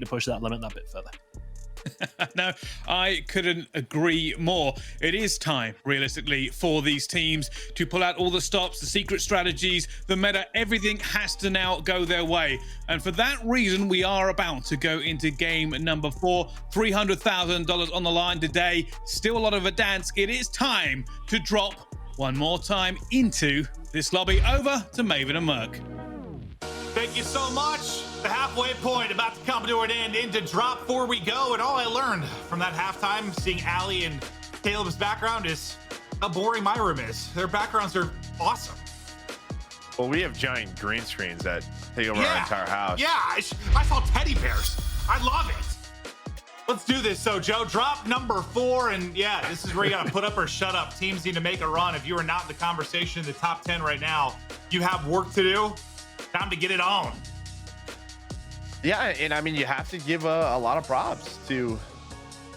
to push that limit that bit further. No, I couldn't agree more. It is time, realistically, for these teams to pull out all the stops, the secret strategies, the meta. Everything has to now go their way. And for that reason, we are about to go into game number 4. $300,000 on the line today. Still a lot of a dance. It is time to drop one more time into this lobby. Over to Maven and Merc. Thank you so much. The halfway point about to come to an end. Into drop 4 we go. And all I learned from that halftime, seeing Ali and Caleb's background, is how boring my room is. Their backgrounds are awesome. Well, we have giant green screens that take over our entire house. Yeah, I saw teddy bears. I love it. Let's do this. So, Joe, drop number 4. And yeah, this is where you got to put up or shut up. Teams need to make a run. If you are not in the conversation in the top 10 right now, you have work to do. Time to get it on. Yeah, and I mean, you have to give a lot of props to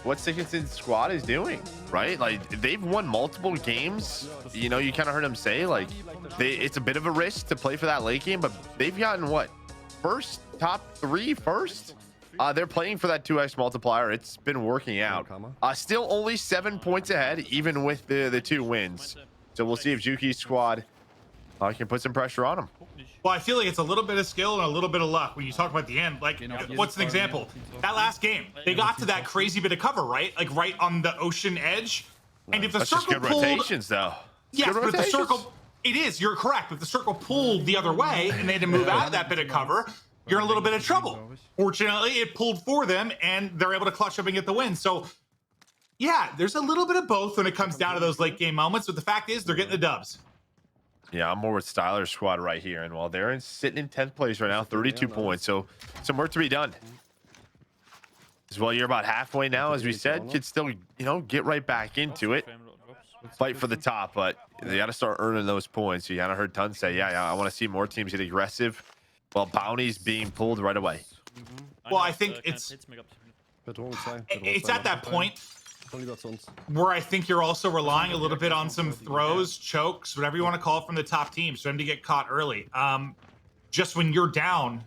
what Sickinson's squad is doing, right? Like, they've won multiple games. You know, you kind of heard him say, like, it's a bit of a risk to play for that late game, but they've gotten what? Top 3 first? They're playing for that 2x multiplier. It's been working out. Still only 7 points ahead, even with the 2 wins. So we'll see if jukeyz squad can put some pressure on them. Well, I feel like it's a little bit of skill and a little bit of luck when you talk about the end. Like, what's an example? That last game, they got to that crazy bit of cover, right? Like right on the ocean edge. And if the That's circle just good pulled, rotations, though. yes, Good but if the rotations. circle, it is. You're correct. If the circle pulled the other way and they had to move out of that bit of cover, you're in a little bit of trouble. Fortunately, it pulled for them, and they're able to clutch up and get the win. So, yeah, there's a little bit of both when it comes down to those late game moments. But the fact is, they're getting the dubs. Yeah, I'm more with Styler's squad right here. And while they're sitting in 10th place right now, 32 points. So some work to be done. As well, you're about halfway now, as we said. Could still, get right back into it. Fight for the top, but they got to start earning those points. You kind of heard Tun say, yeah, I want to see more teams get aggressive. Well, bounties being pulled right away. Well, I think it's at that point where I think you're also relying a little bit on some throws, chokes, whatever you want to call it, from the top teams for them to get caught early. Just when you're down,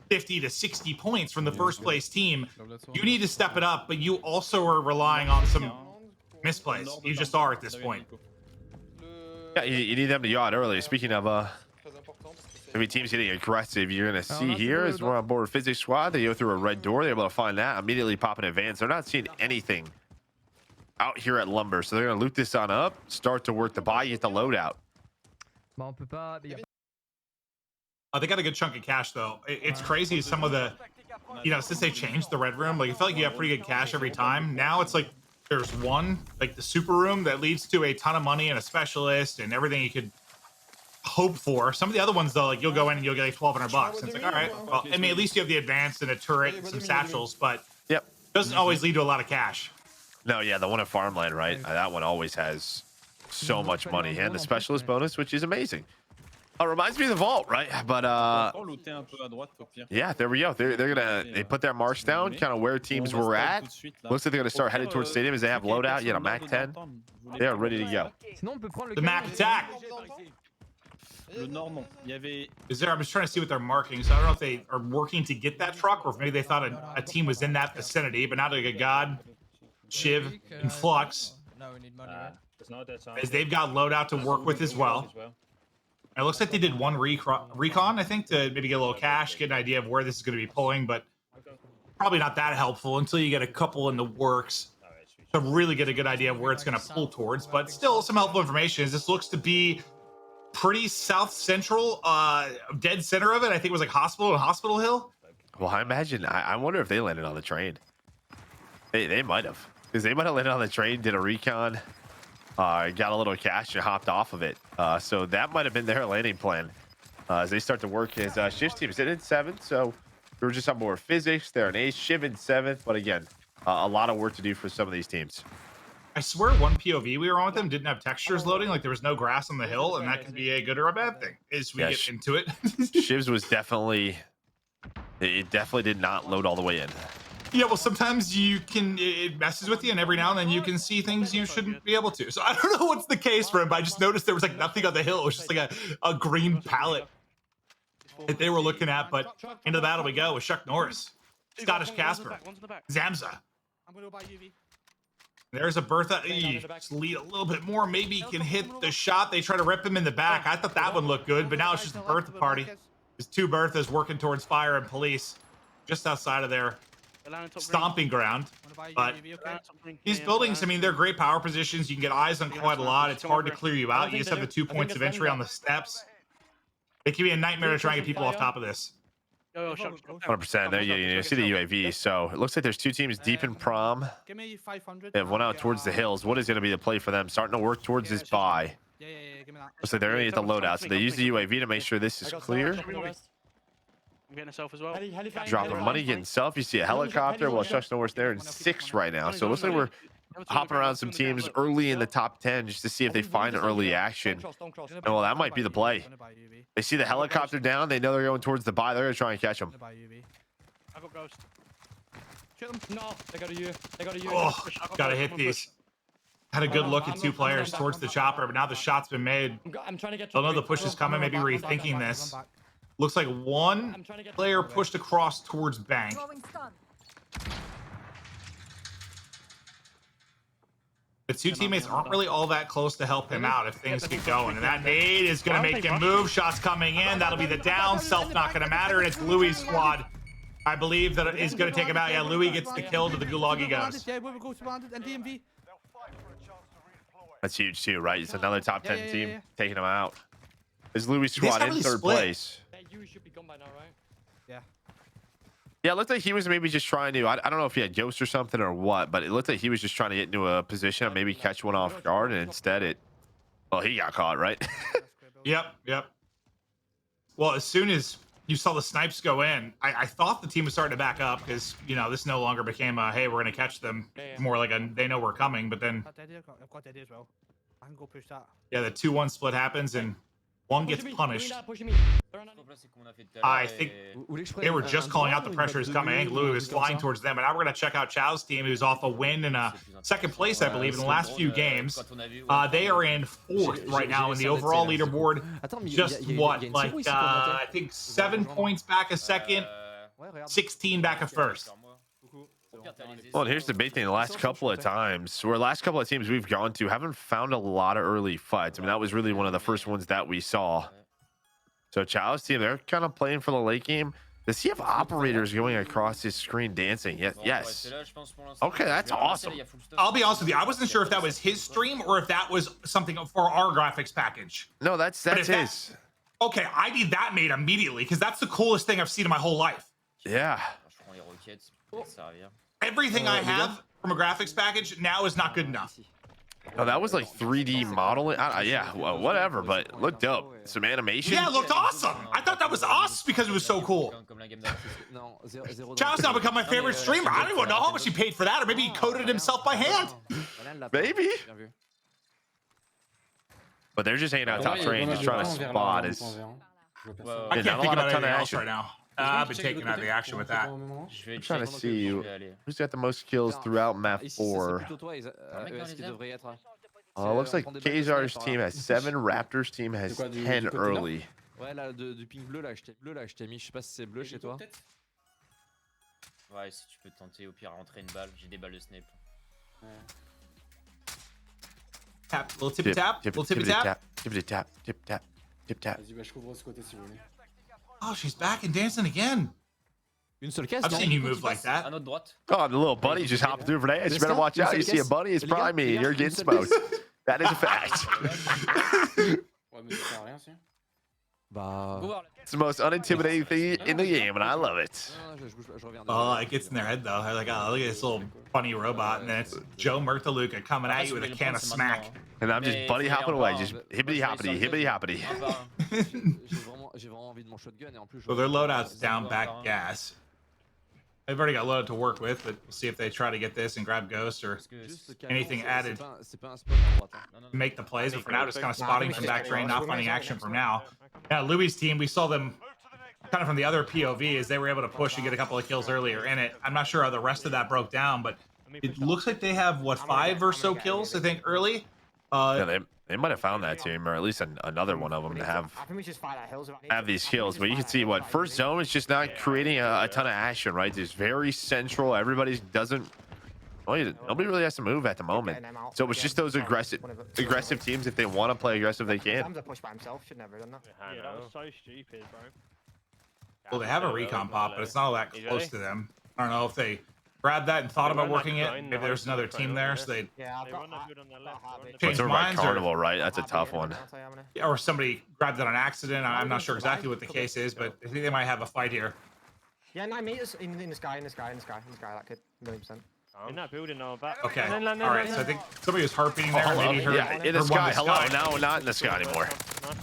50 to 60 points from the first place team, you need to step it up, but you also are relying on some misplays. You just are at this point. Yeah, you need them to yacht early. Speaking of maybe teams getting aggressive, you're going to see here as we're on board with physics squad. They go through a red door. They're able to find that, immediately pop an advance. They're not seeing anything out here at lumber, so they're going to loot this on up, start to work the buy, get the loadout. They got a good chunk of cash, though. It's crazy some of the, since they changed the red room, like, it felt like you have pretty good cash every time. Now it's like there's one, like the super room, that leads to a ton of money and a specialist and everything you could hope for. Some of the other ones, though, like, you'll go in and you'll get like $1,200. It's like, all right, well, I mean, at least you have the advance and a turret and some satchels, but yep, doesn't always lead to a lot of cash. No, yeah, the one at farmland, right? That one always has so much money, and the specialist bonus, which is amazing. Reminds me of the vault, right? But yeah, there we go. They put their marks down, kind of where teams were at. Looks like they're gonna start headed towards stadium as they have loadout. You know, Mac 10. They are ready to go. The Mac attack. Is there? I'm just trying to see what they're marking. So I don't know if they are working to get that truck, or if maybe they thought a team was in that vicinity. But now they got God, Shiv, and Flux, as they've got loadout to work with as well. It looks like they did one recon, I think, to maybe get a little cash, get an idea of where this is going to be pulling, but probably not that helpful until you get a couple in the works to really get a good idea of where it's going to pull towards. But still, some helpful information is this looks to be pretty south central, dead center of it. I think it was like Hospital and Hospital Hill. Well, I wonder if they landed on the train. They might have, because they might have landed on the train, did a recon, got a little cash and hopped off of it. So that might have been their landing plan as they start to work as Shift team sitting in 7th. So we were just on board physics. They're an 8th, Shiv in 7th. But again, a lot of work to do for some of these teams. I swear one POV we were on with them didn't have textures loading. Like there was no grass on the hill, and that can be a good or a bad thing as we get into it. Shiv's was definitely, it definitely did not load all the way in. Yeah, well, sometimes it messes with you, and every now and then you can see things you shouldn't be able to. So I don't know what's the case for him, but I just noticed there was like nothing on the hill. It was just like a green palette. that they were looking at, but into the battle we go with Chuck Norris, Scottish Casper, Zamza. I'm gonna go buy UV. There's a Bertha. Just lead a little bit more. Maybe he can hit the shot. They try to rip him in the back. I thought that one looked good, but now it's just a Bertha party. There's two Berthas working towards fire and police just outside of their stomping ground. But these buildings, I mean, they're great power positions. You can get eyes on quite a lot. It's hard to clear you out. You just have the 2 points of entry on the steps. It can be a nightmare to try and get people off top of this. 100%. There you see the UAV. So it looks like there's two teams deep in prom. Give me 500. They have one out towards the hills. What is going to be the play for them? Starting to work towards this buy. Yeah, give me that. Looks like they're going to get the loadout. So they use the UAV to make sure this is clear. I'm getting a self as well. Dropping money, getting self. You see a helicopter. Well, Chuck Norris there in 6 right now. So it looks like we're hopping around some teams early in the top 10 just to see if they find early action. And well, that might be the play. They see the helicopter down. They know they're going towards the buy. They're going to try and catch them. I got ghost. Shoot them. No, they got a U. They got a U. Oh, gotta hit these. Had a good look at 2 players towards the chopper, but now the shot's been made. I'm trying to get. Don't know the push is coming. Maybe rethinking this. Looks like one player pushed across towards bank. The 2 teammates aren't really all that close to help him out if things get going. And that nade is going to make him move. Shots coming in. That'll be the down. Self not going to matter. And it's Louis' squad. I believe that is going to take him out. Yeah, Louis gets the kill. To the gulag he goes. Yeah, we go surrounded and DMV. That's huge too, right? It's another top 10 team yeah. taking him out. Is Louis' squad in really 3rd split. place? You should be gone by now, right? Yeah. Yeah, it looked like he was maybe just trying to, I don't know if he had ghost or something or what, but it looked like he was just trying to get into a position and maybe catch one off guard, and instead well, he got caught, right? Yep. Well, as soon as you saw the snipes go in, I thought the team was starting to back up because, this no longer became a, hey, we're going to catch them. More like a, they know we're coming, but then, I've got that as well. I can go push that. yeah, the 2-1 split happens and one gets punished. I think they were just calling out the pressure is coming. I think Louis was flying towards them. And now we're going to check out Chow's team, who's off a win in a 2nd place, I believe, in the last few games. They are in 4th right now in the overall leaderboard. Just what, like, I think 7 points back a second, 16 back a first. Well, and here's the big thing. The last couple of times, or last couple of teams we've gone to, haven't found a lot of early fights. I mean, that was really one of the first ones that we saw. So Chow's team, they're kind of playing for the late game. Does he have operators going across his screen dancing? Yes. Okay, that's awesome. I'll be honest with you. I wasn't sure if that was his stream or if that was something for our graphics package. No, that's his. Okay, I need that made immediately because that's the coolest thing I've seen in my whole life. Yeah. Everything I have from a graphics package now is not good enough. No, that was like 3D modeling. Yeah, well, whatever, but it looked dope. Some animation. Yeah, it looked awesome. I thought that was us because it was so cool. Chow's now become my favorite streamer. I don't even know how much he paid for that, or maybe he coded it himself by hand. Maybe. But they're just hanging out top train, just trying to spot his. I can't think about anything else right now. I've been taking out the action with that. I'm trying to see who's got the most kills throughout map 4. Looks like Kazar's team has 7, Raptors team has 10 early. Ouais, là, du ping bleu, là, je t'ai mis, je sais pas si c'est bleu chez toi. Ouais, si tu peux tenter, au pire, rentrer une balle. J'ai des balles de snipe. Tap, little tippy tap, little tippy tap. Tippity tap, tip tap, tip tap. Vas-y, bah, je couvre ce côté si vous voulez. Oh, she's back and dancing again. Une seule caisse. I've seen you move like that. À notre droite. Oh, the little bunny just hopped through for that. You better watch out. You see a bunny, it's probably me, and you're getting smoked. That is a fact. Ouais, mais ça sert à rien, si. Bah. It's the most unintimidating thing in the game, and I love it. Oh, it gets in their head though. They're like, oh, look at this little funny robot, and then it's Joe Murtaluka coming at you with a can of smack. And I'm just bunny hopping away, just hippity hoppity, hippity hoppity. Well, their loadout's down back gas. They've already got loaded to work with, but we'll see if they try to get this and grab Ghost or anything added to make the plays. But for now, just kind of spotting from back train, not finding action from now. Yeah, Louis' team, we saw them kind of from the other POV as they were able to push and get a couple of kills earlier in it. I'm not sure how the rest of that broke down, but it looks like they have, what, 5 or so kills, I think, early. Yeah, They might have found that team, or at least another one of them to have these kills. But you can see what first zone is just not creating a ton of action, right? It's very central. Everybody doesn't. Well, nobody really has to move at the moment. So it's just those aggressive teams. If they want to play aggressive, they can. Yeah, that was so stupid, bro. Well, they have a recon pop, but it's not all that close to them. I don't know if they grabbed that and thought about working it. Maybe there's another team there, so they changed About minds, Carnival, right? That's a tough one. or somebody grabbed it on accident. I'm not sure exactly what the case is, but I think they might have a fight here. Yeah, 9 meters in the sky, that kid, 100%. In that building now, back. Okay. All right. So I think somebody was harping there. Hello. Maybe heard, Yeah, in the heard one sky. in the Hello. sky. Now, not in the sky anymore.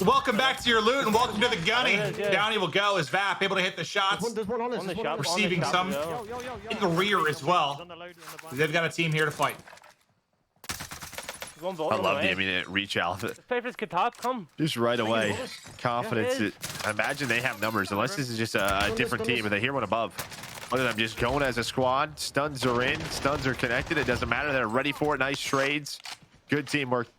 Welcome back to your loot and welcome to the gunny. Down he will go as VAP able to hit the shots. There's one on us. There's one on us. Receiving some in the rear as well. They've got a team here to fight. I love the immediate reach out. Favorite guitar, come. Just right away. Confidence. I imagine they have numbers, unless this is just a different team and they hear one above. Look at them just going as a squad. Stuns are in. Stuns are connected. It doesn't matter. They're ready for it. Nice trades. Good teamwork.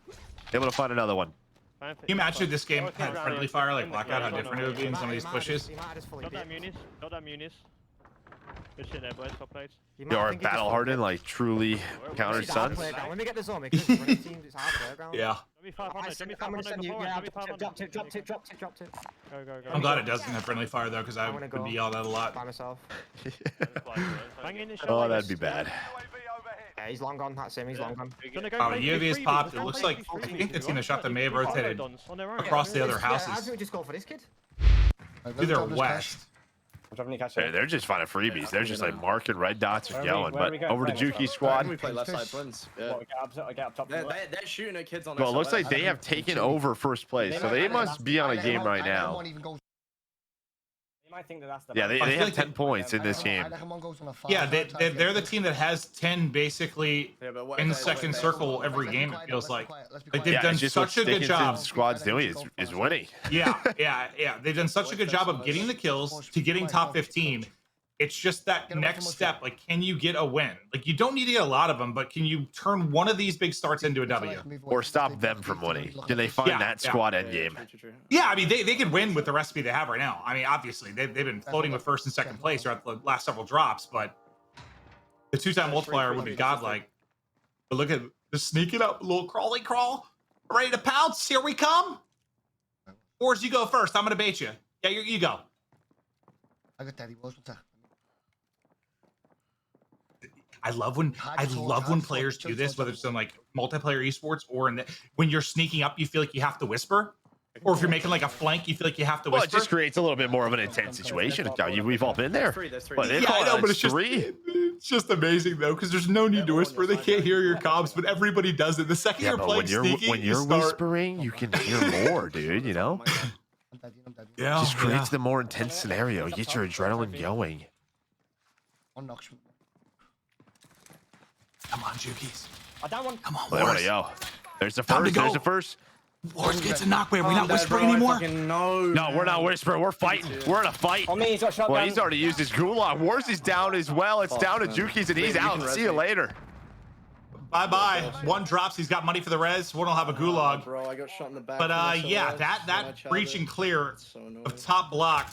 Able to find another one. Can you imagine this game had friendly fire like Blackout, how different it would be in some of these pushes? Got that munis. Good shit there, boys. Top plates. They are battle hardened, like truly countered Suns. When we get the zone, because it's running teams, it's hard playground. Yeah. Dropped it. Go. I'm glad it doesn't have friendly fire though, because I would be yelled at a lot. By myself. Oh, that'd be bad. Yeah, he's long gone. That's him. He's long gone. Oh, the UAV is popped. It looks like I think the team that shot them may have rotated across the other How houses do we just go for this kid? to their west. They're just finding freebies. They're just like marking red dots and yelling. But over to Jukeyz squad. We play left side twins. Yeah. They're shooting at kids on. Well, it looks like they have taken over first place, so they must be on a game right now. Yeah, they have 10 points in this game. Yeah, they're the team that has 10 basically in the second circle every game. It feels like they've Yeah, done it's just such a good job. Squad's doing is winning. Yeah. They've done such a good job of getting the kills to getting top 15. It's just that next step. Like, can you get a win? Like, you don't need to get a lot of them, but can you turn one of these big starts into a W? Or stop them from winning? Can they find that squad end game? Yeah, I mean, they could win with the recipe they have right now. I mean, obviously, they've been floating with first and second place throughout the last several drops, but the 2-time multiplier would be godlike. But look at just sneaking up, a little crawly crawl, ready to pounce. Here we come. Wars, you go first. I'm going to bait you. Yeah, you go. I love when players do this, whether it's in like multiplayer esports or when you're sneaking up, you feel like you have to whisper, or if you're making like a flank, you feel like you have to whisper. Well, it just creates a little bit more of an intense situation. We've all been there. But yeah, I know, but it's just amazing though, because there's no need to whisper. They can't hear your comms, but everybody does it. The second you're playing sneaky, when you're whispering, you can hear more, dude. You know, yeah, just creates the more intense scenario. Get your adrenaline going. Come on, Jukeyz. Come on, Well, Wars. yo. There's the first. There's the first. Wars gets a knock. Wait, are we not whispering anymore? No, we're not whispering. We're fighting. We're in a fight. Well, he's already used his gulag. Wars is down as well. It's down to Jukeyz, and he's out. See you later. Bye-bye. One drops. He's got money for the res. One will have a gulag. Bro, I got shot in the back. But yeah, that breach and clear of top block.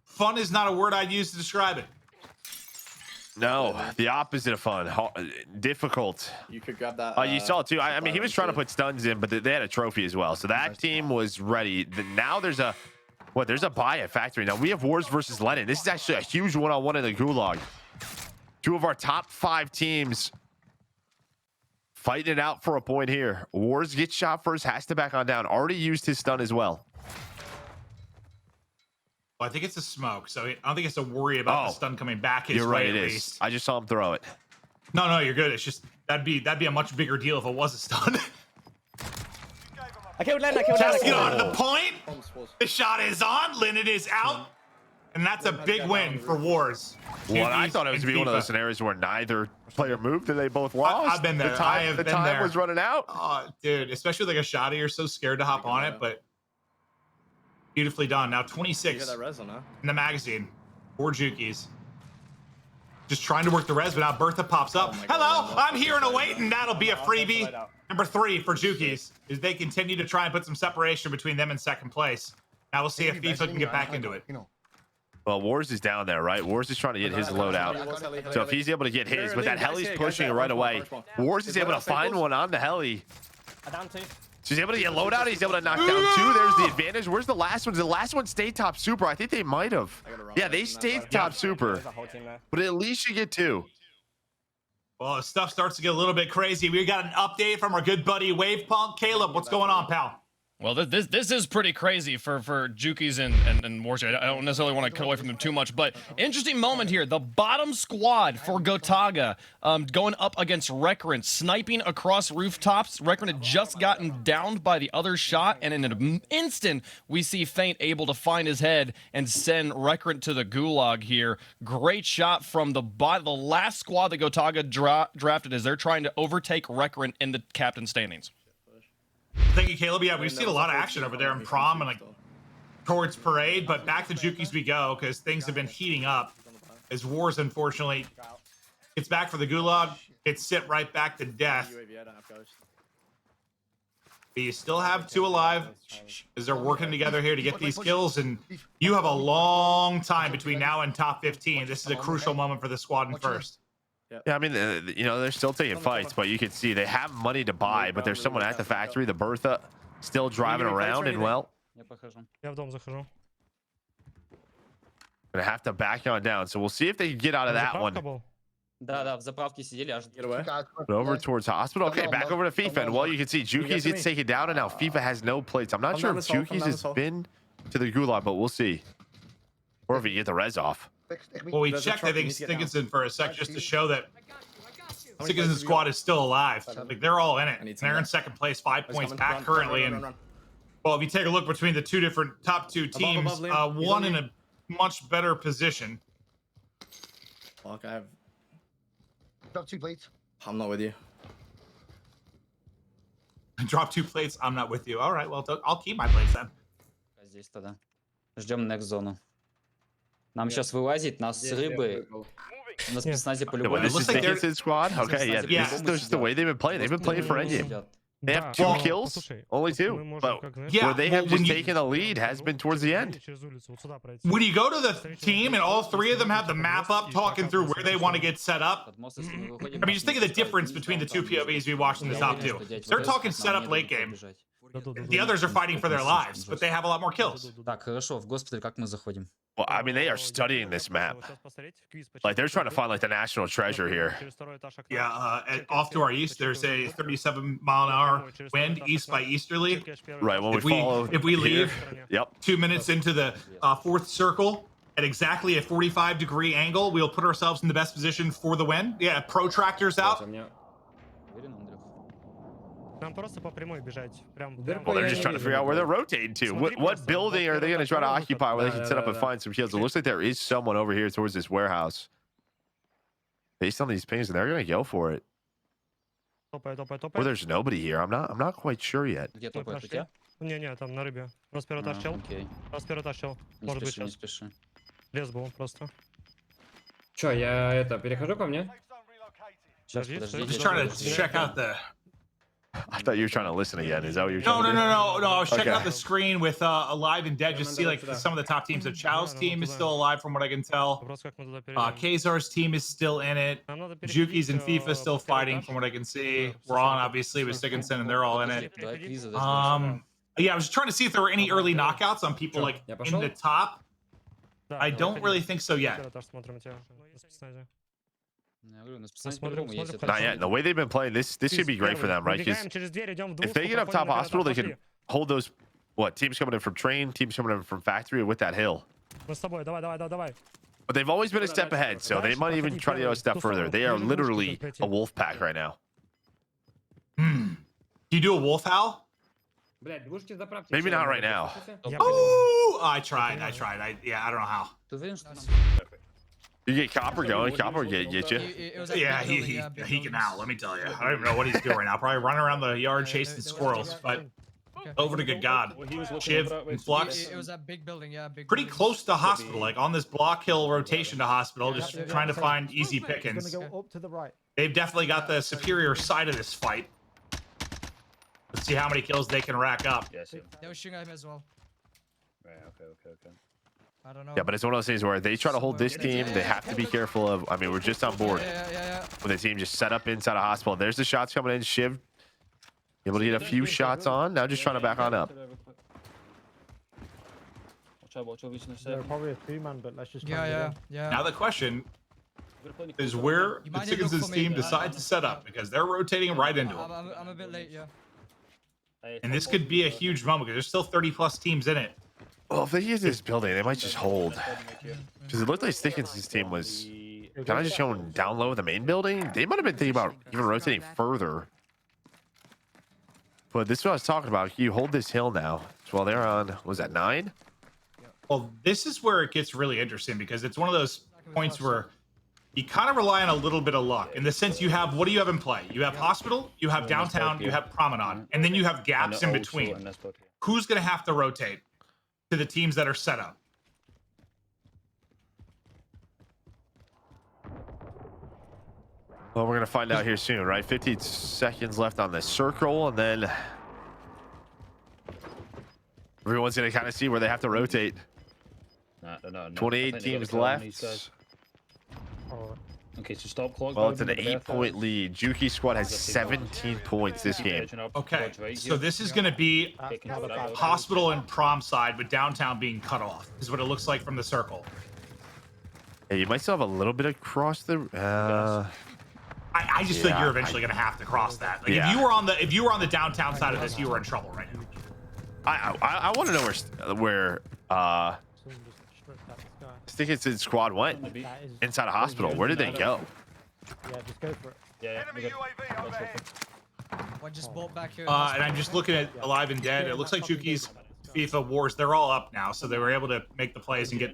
Fun is not a word I'd use to describe it. No, the opposite of fun. Difficult. You could grab that. You saw it too. I mean, he was trying to put stuns in, but they had a trophy as well. So that team was ready. Now there's a buy at factory. Now we have Wars versus Lennon. This is actually a huge one-on-one in the gulag. Two of our top 5 teams fighting it out for a point here. Wars gets shot first, has to back on down. Already used his stun as well. Well, I think it's a smoke, so I don't think it's to worry about the stun coming back his way, at least. I just saw him throw it. No, you're good. It's just that'd be a much bigger deal if it was a stun. I killed Len. Just get on to the point. The shot is on. Linnet is out, and that's a big win for Wars. Well, I thought it was to be one of those scenarios where neither player moved and they both lost. I've been there. The time was running out. Oh, dude, especially like a shotty, you're so scared to hop on it, but beautifully done. Now 26 in the magazine for Jukeyz. Just trying to work the res, but now Bertha pops up. Hello, I'm here and awaiting. That'll be a freebie. Number 3 for jukeyz is they continue to try and put some separation between them and second place. Now we'll see if FIFA can get back into it. Well, Wars is down there, right? Wars is trying to get his load out. So if he's able to get his, but that heli's pushing right away. Wars is able to find one on the heli. So he's able to get load out. He's able to knock down 2. There's the advantage. Where's the last one? Did the last one stay top super? I think they might have. Yeah, they stayed top super. But at least you get 2. Well, stuff starts to get a little bit crazy. We got an update from our good buddy Wave Punk. Caleb, what's going on, pal? Well, this is pretty crazy for jukeyz and Warzone. I don't necessarily want to cut away from them too much, but interesting moment here. The bottom squad for Gotaga going up against recrent, sniping across rooftops. recrent had just gotten downed by the other shot, and in an instant, we see Feint able to find his head and send recrent to the gulag here. Great shot from the last squad that Gotaga drafted as they're trying to overtake recrent in the captain standings. Thank you, Caleb. Yeah, we've seen a lot of action over there in prom and like towards parade, but back to jukeyz we go because things have been heating up as Wars unfortunately gets back for the gulag. It's sit right back to death. But you still have 2 alive as they're working together here to get these kills, and you have a long time between now and top 15. This is a crucial moment for the squad in first. Yeah, I mean, you know, they're still taking fights, but you can see they have money to buy, but there's someone at the factory, the Bertha, still driving around, and well, gonna have to back on down. So we'll see if they can get out of that one. But over towards hospital. Okay, back over to FIFA, and well, you can see jukeyz gets taken down, and now FIFA has no plates. I'm not sure if jukeyz has been to the gulag, but we'll see. Or if he get the res off. Well, we checked, I think, Stickinson for a sec just to show that Stickinson's squad is still alive. Like, they're all in it. They're in second place, 5 points back currently. And, well, if you take a look between the top two teams, one in a much better position. Fuck, I have... Drop 2 plates. I'm not with you. Drop 2 plates, I'm not with you. All right, well, I'll keep my plates then. Здесь тогда. Ждем next зону. Нам сейчас вылазить, нас с рыбы. На спецназе по-любому. This is Dickinson's squad? Okay, yeah. This is just the way they've been playing. They've been playing for endgame. They have 2 kills, only 2. But where they have just taken the lead has been towards the end. When you go to the team and all 3 of them have the map up, talking through where they want to get set up. I mean, just think of the difference between the 2 POVs we watched in the top 2. They're talking set up late game. The others are fighting for their lives, but they have a lot more kills. Так, хорошо, в госпиталь как мы заходим? Well, I mean, they are studying this map. Like, they're trying to find, like, the national treasure here. Yeah, off to our east, there's a 37-mile-an-hour wind east by easterly. Right, when if we leave, yep, 2 minutes into the 4th circle at exactly a 45-degree angle, we'll put ourselves in the best position for the win. Yeah, protractors out. Well, they're just trying to figure out where they're rotating to. What building are they going to try to occupy where they can set up and find some kills? It looks like there is someone over here towards this warehouse. Based on these pings, and they're going to go for it. Or there's nobody here. I'm not quite sure yet. Где топает у тебя? Не, там на рыбе. Расперотащил. Окей. Расперотащил. Не Может быть спеши, не сейчас. спеши. Лес был просто. Чё, я перехожу ко мне? Сейчас, подожди. Just trying to check out the... I thought you were trying to listen again. Is that what you're trying to do? No. I was checking out the screen with Alive and Dead, just see like some of the top teams. So Chow's team is still alive from what I can tell. Kazar's team is still in it. jukeyz and FIFA still fighting from what I can see. Ron obviously with Stickinson, and they're all in it. Yeah, I was just trying to see if there were any early knockouts on people like in the top. I don't really think so yet. Not yet. The way they've been playing, this should be great for them, right? Because if they get up top hospital, they can hold those teams coming in from train, teams coming in from factory with that hill. But they've always been a step ahead, so they might even try to go a step further. They are literally a wolf pack right now. Do you do a wolf howl? Maybe not right now. Oh, I tried. Yeah, I don't know how. You get Copper going. Copper get you. Yeah, he can howl. Let me tell you. I don't even know what he's doing right now. Probably running around the yard chasing squirrels. But over to good God. Shiv and Flux. It was that big building, yeah, big. Pretty building. close to hospital, like on this block hill rotation to hospital, just trying to find easy pickings. Up to the right. They've definitely got the superior side of this fight. Let's see how many kills they can rack up. They were shooting at him as well. Right, okay. I don't know. Yeah, but it's one of those things where they try to hold this team. They have to be careful of. I mean, we're just on board with the team just set up inside a hospital. There's the shots coming in. Shiv able to get a few shots on. Now just trying to back on up. They're probably a 3-man, but let's just. Yeah. Now the question is where the Siggins' team decide to set up, because they're rotating right into them. I'm a bit late, yeah. And this could be a huge moment because there's still 30+ teams in it. Well, if they use this building, they might just hold. Because it looked like Stickins' team was kind of just going down low in the main building. They might have been thinking about even rotating further. But this is what I was talking about. You hold this hill now. So while they're on, what was that, 9? Well, this is where it gets really interesting, because it's one of those points where you kind of rely on a little bit of luck, in the sense you have, what do you have in play? You have hospital, you have downtown, you have promenade, and then you have gaps in between. Who's going to have to rotate to the teams that are set up? Well, we're going to find out here soon, right? 15 seconds left on this circle, and then everyone's going to kind of see where they have to rotate. No. 28 teams left. Okay, so stop clock. Well, it's an 8-point lead. Juki squad has 17 points this game. Okay, so this is going to be hospital and prom side, with downtown being cut off, is what it looks like from the circle. Yeah, you might still have a little bit of cross the. I just think you're eventually going to have to cross that. Like, if you were on the downtown side of this, you were in trouble right now. I want to know where Stickins' squad went inside a hospital. Where did they go? Yeah, just go for it. Yeah. What just bolt back here? And I'm just looking at Alive and Dead. It looks like Jukey's FIFA Wars, they're all up now, so they were able to make the plays and get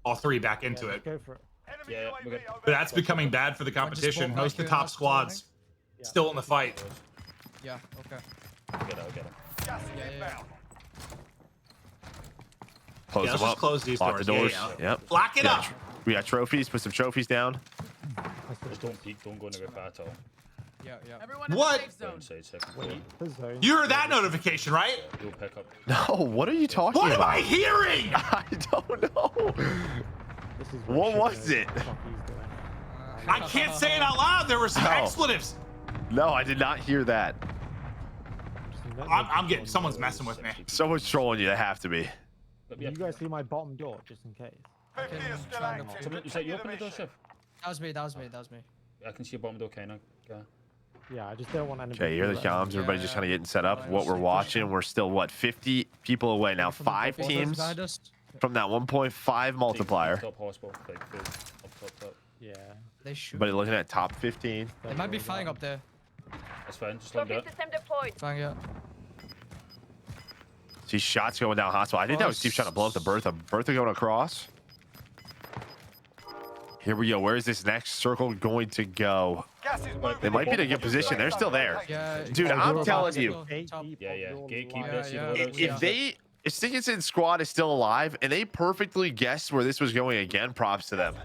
all 3 back into it. Go for it. Yeah, we're good. But that's becoming bad for the competition. Most of the top squads still in the fight. Yeah, okay. I'll get him. Yeah. Close them Let's up. just close these Lock doors. the doors. Yeah. Yep. Lock it up. We got trophies. Put some trophies down. Just don't peek, don't go anywhere far at all. Yeah. What? Go inside second floor. You heard that notification, right? You'll pick up. No, what are you talking What am about? I hearing? I don't know. What was it? I can't say it out loud. There were some expletives. No, I did not hear that. I'm getting, someone's messing with me. Someone's trolling you. They have to be. You guys see my bottom door, just in case. You said you opened the door, Chef? That was me. I can see your bottom door, okay now. Yeah. Yeah, I just don't want anybody. Okay, here are the comms. Everybody's just kind of getting set up. What we're watching, we're still, what, 50 people away now. 5 teams from that 1.5 multiplier. Top hospital, top. Yeah. They shoot. But looking at top 15. They might be firing up there. That's fine, just let them do it. Firing, yeah. See shots going down hospital. I think that was Steve trying to blow up the Bertha. Bertha going across. Here we go. Where is this next circle going to go? They might be in a good position. They're still there. Dude, I'm telling you. Yeah. Gatekeep this. If Stickins' squad is still alive and they perfectly guessed where this was going again, props to them.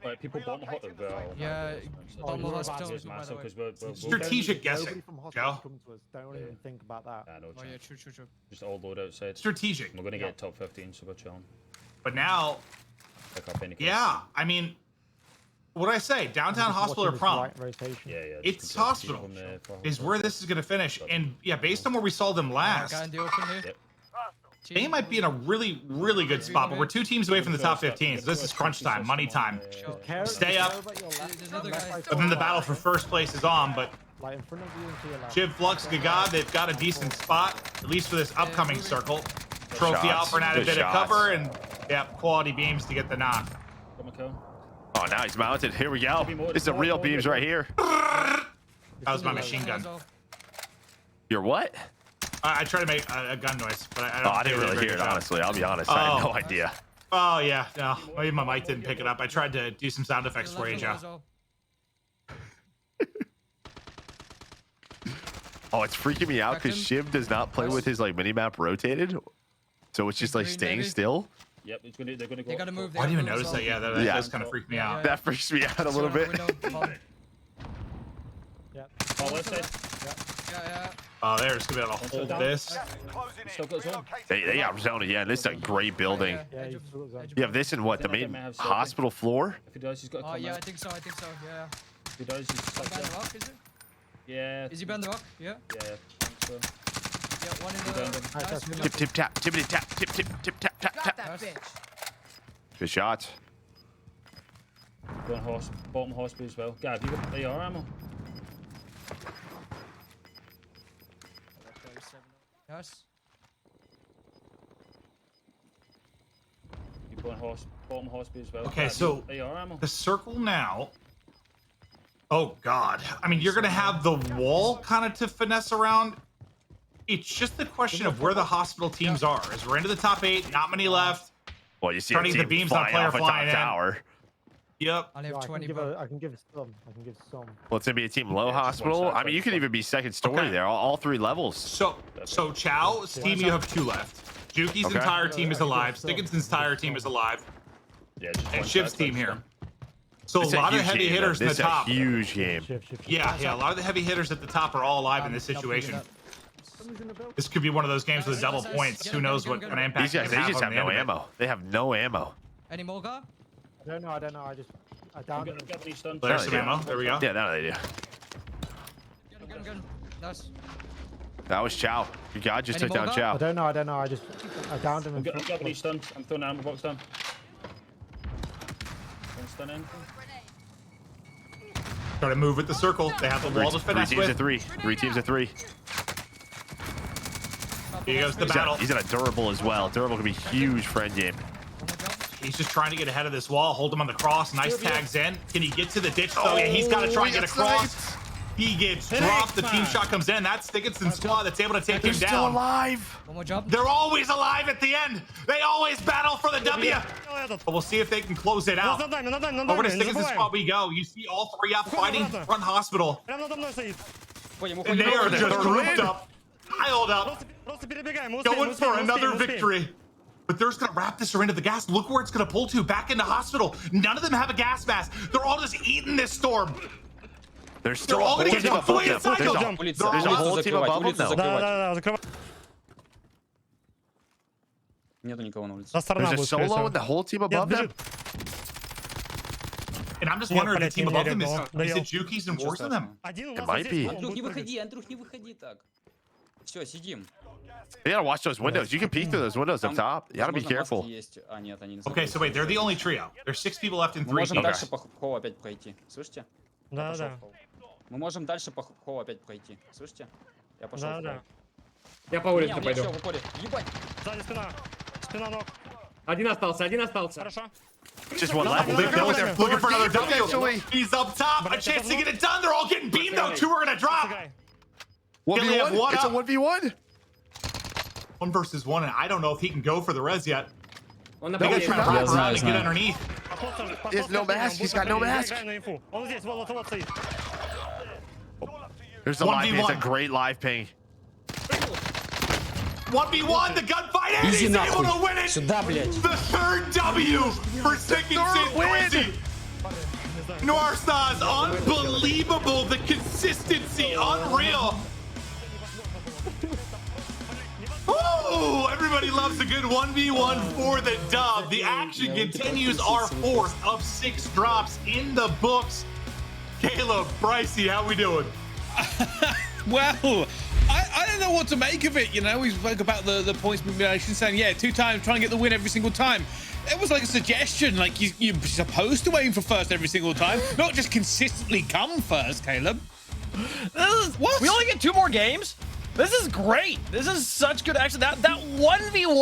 Right, people bomb hot as well. Yeah, bomb the hospital. It's massive because we're Strategic guessing. Joe. Don't even think about that. Yeah, no Oh yeah, chance. true. Just all load outside. Strategic. We're gonna get top 15, so we're chilling. But now, Pick up any case. yeah, I mean, what did I say? Downtown hospital or prom? Yeah. It's hospital is where this is going to finish. And yeah, based on where we saw them last, Guy in the open here. Yep. they might be in a really, really good spot. But we're 2 teams away from the top 15. So this is crunch time, money time. Stay up. But then the battle for first place is on. But Shiv, Flux, Gaga, they've got a decent spot, at least for this upcoming circle. Trophy out for an added bit of cover, and yeah, quality beams to get the knock. Oh, now he's mounted. Here we go. This is a real beams right here. That was my machine gun. Your what? I tried to make a gun noise, but I didn't really hear it, honestly. I'll be honest. I had no idea. Oh, yeah. No, maybe my mic didn't pick it up. I tried to do some sound effects for you, Joe. Oh, it's freaking me out because Shiv does not play with his like minimap rotated, so it's just like staying still. Yep, they're gonna go. They gotta move. I didn't even notice that. Yeah, that does kind of freak me out. That freaks me out a little bit. Oh, they're just gonna be able to hold this. They got zone again. This is a great building. You have this in what, the main hospital floor? If he does, he's got to come Yeah, I out. think so. Yeah. If he does, he's stuck Behind the there. rock, is it? Yeah. Is he behind the rock? Yeah. Yeah, I think so. Yeah, one in the. Nice. Tip, tip, tap, tippity tap, tip, tip, tip, tap, tap, tap. That bitch. Good shots. Go on bottom hospital as well. Gav, you got AR ammo? Yes. You go on bottom hospital as well. Okay, Gav, so you got AR ammo? the circle now. Oh God! I mean, you're gonna have the wall kind of to finesse around. It's just the question of where the hospital teams are. As we're into the top 8, not many left. Well, you see Turning the team beams on flying player off a flying in. tower. Yep. I have 20. I can give some. Well, it's gonna be a team low hospital. I mean, you could even be second story there, all 3 levels. So Chow's team, you have 2 left. Jukey's entire team is alive. Stickinson's entire team is alive. Yeah, And Shiv's team here. So It's a lot of huge heavy game, hitters in though. the top. This is a huge game. Yeah. A lot of the heavy hitters at the top are all alive in this situation. This could be one of those games with double points. Who knows what kind of impact These guys, they just have no ammo. They have no ammo. Any more guy? I don't know. I downed him. There's some ammo. There we go. Yeah, now they do. Good. Nice. That was Chow. Your god just took down Chow. I don't know. I downed him. I'm got these stuns. I'm throwing ammo box down. Don't stun anything. Try to move with the circle. They have the wall to finesse with. 3 teams of 3. Here goes the battle. He's in a durable as well. Durable can be huge for endgame. He's just trying to get ahead of this wall. Hold him on the cross. Nice tags in. Can he get to the ditch? Oh, yeah, he's got to try and get across. He gets dropped. The team shot comes in. That's Dickinson's squad that's able to take him down. Still alive. One more jump. They're always alive at the end. They always battle for the W. But we'll see if they can close it out. Over to Dickinson's squad we go. You see all 3 up fighting front hospital. And they are just grouped up, piled up, going for another victory. But they're just gonna wrap this into the gas. Look where it's gonna pull to, back into hospital. None of them have a gas mask. They're all just eating this storm. There's still They're all gonna get above them. completely cycled. There's a whole team above them now. Нету никого на улице. There's a solo and the whole team above them. And I'm just wondering if the team above them is it Jukeyz and worse than them? It might be. Андрюх, не выходи так. Все, сидим. You gotta watch those windows. You can peek through those windows up top. You gotta be careful. Okay, so wait, they're the only trio. There's 6 people left in 3 Мы можем teams. дальше по холлу опять пройти. Слышите? Да. Мы можем дальше по холлу опять пройти. Слышите? Я пошел. Да. Я по улице пойду. Все, в упоре. Ебать. Сзади спина. Спина ног. Один остался. Хорошо. Just one left. They're looking for another W. Eventually. He's up top. A chance to get it done. They're all getting beamed though. 2 are gonna drop. 1v1. It's a 1v1. 1 versus 1, and I don't know if he can go for the res yet. Он на They gotta базе. try to wrap around and get underneath. He has no mask. He's got no mask. Он здесь, вот стоит. There's the live ping. 1v1. It's a great live ping. 1v1, the gunfight, and he's able to win it. Сюда, блядь. The 3rd W for Dickinson Quincy. Norsaz, unbelievable. The consistency, unreal. Oh, everybody loves a good 1v1 for the dub. The action continues. Our 4th of 6 drops in the books. Caleb, Brycey, how we doing? Well, I don't know what to make of it. You know, we spoke about the points manipulation, saying, yeah, 2 times, try and get the win every single time. It was like a suggestion, like you're supposed to aim for first every single time, not just consistently come first, Caleb. What? We only get 2 more games? This is great. This is such good action. That 1v1